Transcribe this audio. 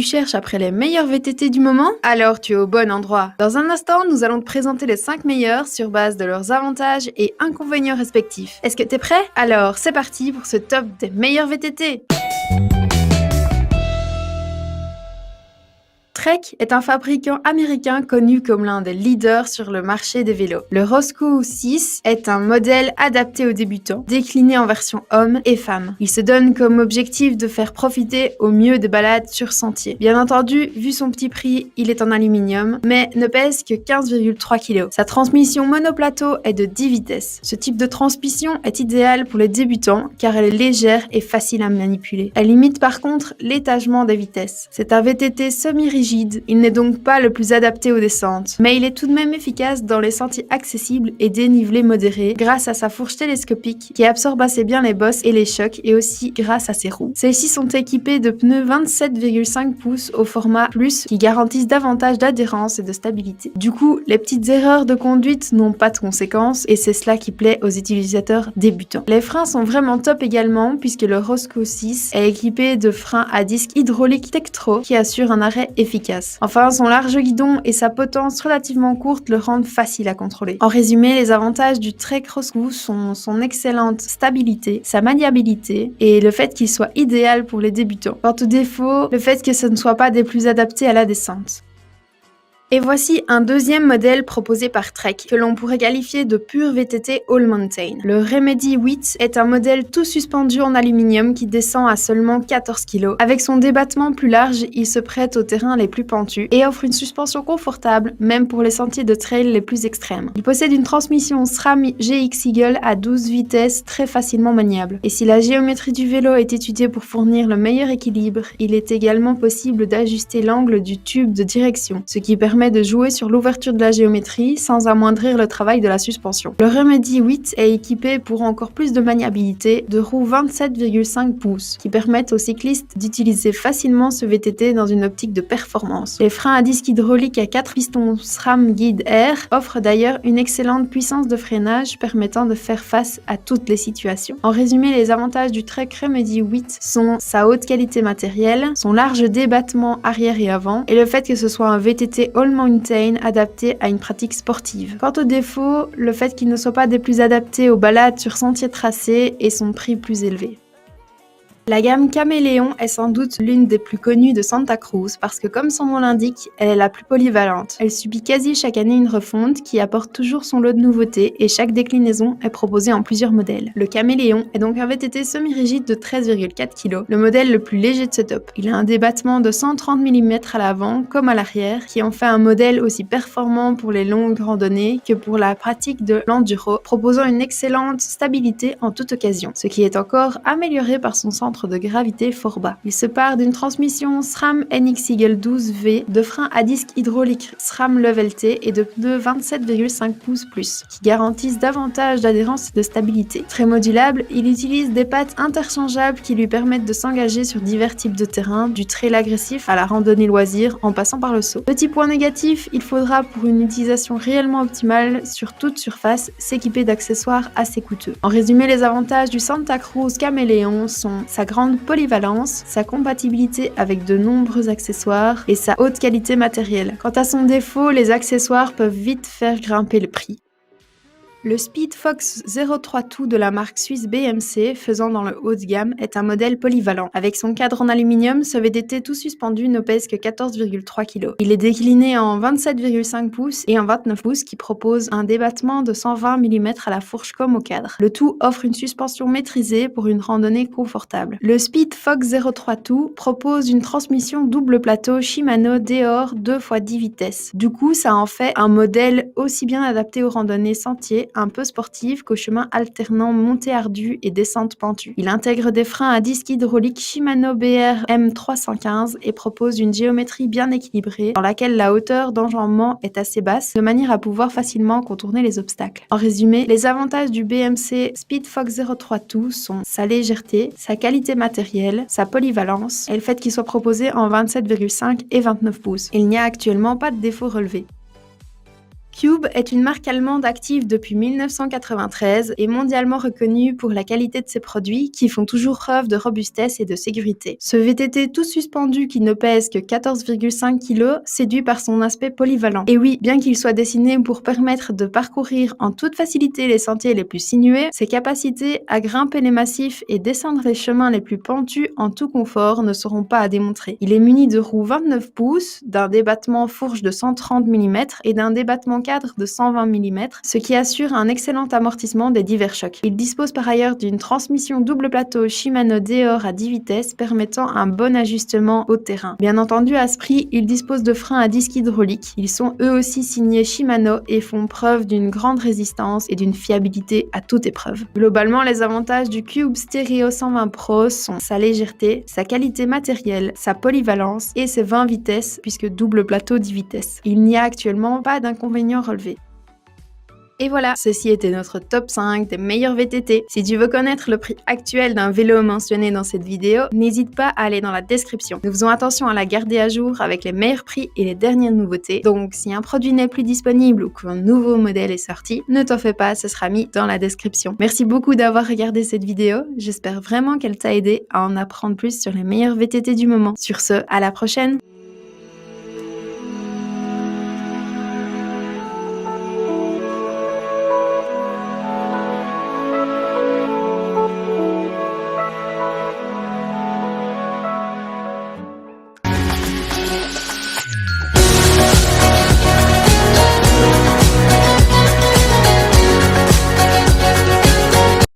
Tu cherches après les meilleurs VTT du moment? Alors tu es au bon endroit. Dans un instant, nous allons te présenter les 5 meilleurs sur base de leurs avantages et inconvénients respectifs. Est-ce que t'es prêt? Alors c'est parti pour ce top des meilleurs VTT. Trek est un fabricant américain connu comme l'un des leaders sur le marché des vélos. Le Roscoe 6 est un modèle adapté aux débutants, décliné en version homme et femme. Il se donne comme objectif de faire profiter au mieux des balades sur sentier. Bien entendu, vu son petit prix, il est en aluminium, mais ne pèse que 15,3 kg. Sa transmission monoplateau est de 10 vitesses. Ce type de transmission est idéal pour les débutants car elle est légère et facile à manipuler. Elle limite par contre l'étagement des vitesses. C'est un VTT semi-rigide. Il n'est donc pas le plus adapté aux descentes, mais il est tout de même efficace dans les sentiers accessibles et dénivelés modérés grâce à sa fourche télescopique qui absorbe assez bien les bosses et les chocs et aussi grâce à ses roues. Celles-ci sont équipées de pneus 27,5 pouces au format plus qui garantissent davantage d'adhérence et de stabilité. Du coup, les petites erreurs de conduite n'ont pas de conséquences et c'est cela qui plaît aux utilisateurs débutants. Les freins sont vraiment top également puisque le Roscoe 6 est équipé de freins à disque hydraulique Tektro qui assurent un arrêt efficace. Enfin, son large guidon et sa potence relativement courte le rendent facile à contrôler. En résumé, les avantages du Trek Roscoe sont son excellente stabilité, sa maniabilité et le fait qu'il soit idéal pour les débutants. Quant aux défauts, le fait que ce ne soit pas des plus adaptés à la descente. Et voici un deuxième modèle proposé par Trek, que l'on pourrait qualifier de pur VTT All Mountain. Le Remedy 8 est un modèle tout suspendu en aluminium qui descend à seulement 14 kg. Avec son débattement plus large, il se prête aux terrains les plus pentus et offre une suspension confortable, même pour les sentiers de trail les plus extrêmes. Il possède une transmission SRAM GX Eagle à 12 vitesses très facilement maniable. Et si la géométrie du vélo est étudiée pour fournir le meilleur équilibre, il est également possible d'ajuster l'angle du tube de direction, ce qui permet de jouer sur l'ouverture de la géométrie sans amoindrir le travail de la suspension. Le Remedy 8 est équipé pour encore plus de maniabilité de roues 27,5 pouces qui permettent aux cyclistes d'utiliser facilement ce VTT dans une optique de performance. Les freins à disque hydraulique à 4 pistons SRAM Guide Air offrent d'ailleurs une excellente puissance de freinage permettant de faire face à toutes les situations. En résumé, les avantages du Trek Remedy 8 sont sa haute qualité matérielle, son large débattement arrière et avant et le fait que ce soit un VTT All Mountain adapté à une pratique sportive. Quant aux défauts, le fait qu'il ne soit pas des plus adaptés aux balades sur sentiers tracés et son prix plus élevé. La gamme Caméléon est sans doute l'une des plus connues de Santa Cruz parce que comme son nom l'indique, elle est la plus polyvalente. Elle subit quasi chaque année une refonte qui apporte toujours son lot de nouveautés et chaque déclinaison est proposée en plusieurs modèles. Le Caméléon est donc un VTT semi-rigide de 13,4 kg, le modèle le plus léger de ce top. Il a un débattement de 130 mm à l'avant comme à l'arrière qui en fait un modèle aussi performant pour les longues randonnées que pour la pratique de l'enduro, proposant une excellente stabilité en toute occasion, ce qui est encore amélioré par son centre de gravité fort bas. Il se part d'une transmission SRAM NX Eagle 12V, de freins à disque hydraulique SRAM Level T et de pneus 27,5 pouces plus, qui garantissent davantage d'adhérence et de stabilité. Très modulable, il utilise des pattes interchangeables qui lui permettent de s'engager sur divers types de terrain, du trail agressif à la randonnée loisir en passant par le saut. Petit point négatif, il faudra pour une utilisation réellement optimale sur toute surface s'équiper d'accessoires assez coûteux. En résumé, les avantages du Santa Cruz Caméléon sont sa grande polyvalence, sa compatibilité avec de nombreux accessoires et sa haute qualité matérielle. Quant à son défaut, les accessoires peuvent vite faire grimper le prix. Le Speed Fox 03 de la marque suisse BMC, faisant dans le haut de gamme, est un modèle polyvalent. Avec son cadre en aluminium, ce VTT tout suspendu ne pèse que 14,3 kg. Il est décliné en 27,5 pouces et en 29 pouces qui propose un débattement de 120 mm à la fourche comme au cadre. Le tout offre une suspension maîtrisée pour une randonnée confortable. Le Speed Fox 03 propose une transmission double plateau Shimano Deore 2x10 vitesses. Du coup, ça en fait un modèle aussi bien adapté aux randonnées sentiers un peu sportive qu'au chemin alternant montée ardue et descente pentue. Il intègre des freins à disque hydraulique Shimano BR M315 et propose une géométrie bien équilibrée dans laquelle la hauteur d'enjambement est assez basse de manière à pouvoir facilement contourner les obstacles. En résumé, les avantages du BMC Speed Fox 03 sont sa légèreté, sa qualité matérielle, sa polyvalence et le fait qu'il soit proposé en 27,5 et 29 pouces. Il n'y a actuellement pas de défaut relevé. Cube est une marque allemande active depuis 1993 et mondialement reconnue pour la qualité de ses produits qui font toujours preuve de robustesse et de sécurité. Ce VTT tout suspendu qui ne pèse que 14,5 kg séduit par son aspect polyvalent. Et oui, bien qu'il soit dessiné pour permettre de parcourir en toute facilité les sentiers les plus sinueux, ses capacités à grimper les massifs et descendre les chemins les plus pentus en tout confort ne seront pas à démontrer. Il est muni de roues 29 pouces, d'un débattement fourche de 130 mm et d'un débattement cadre de 120 mm, ce qui assure un excellent amortissement des divers chocs. Il dispose par ailleurs d'une transmission double plateau Shimano Deore à 10 vitesses permettant un bon ajustement au terrain. Bien entendu, à ce prix, il dispose de freins à disque hydraulique. Ils sont eux aussi signés Shimano et font preuve d'une grande résistance et d'une fiabilité à toute épreuve. Globalement, les avantages du Cube Stereo 120 Pro sont sa légèreté, sa qualité matérielle, sa polyvalence et ses 20 vitesses puisque double plateau 10 vitesses. Il n'y a actuellement pas d'inconvénients relevés. Et voilà, ceci était notre top 5 des meilleurs VTT. Si tu veux connaître le prix actuel d'un vélo mentionné dans cette vidéo, n'hésite pas à aller dans la description. Nous faisons attention à la garder à jour avec les meilleurs prix et les dernières nouveautés. Donc si un produit n'est plus disponible ou qu'un nouveau modèle est sorti, ne t'en fais pas, ce sera mis dans la description. Merci beaucoup d'avoir regardé cette vidéo. J'espère vraiment qu'elle t'a aidé à en apprendre plus sur les meilleurs VTT du moment. Sur ce, à la prochaine!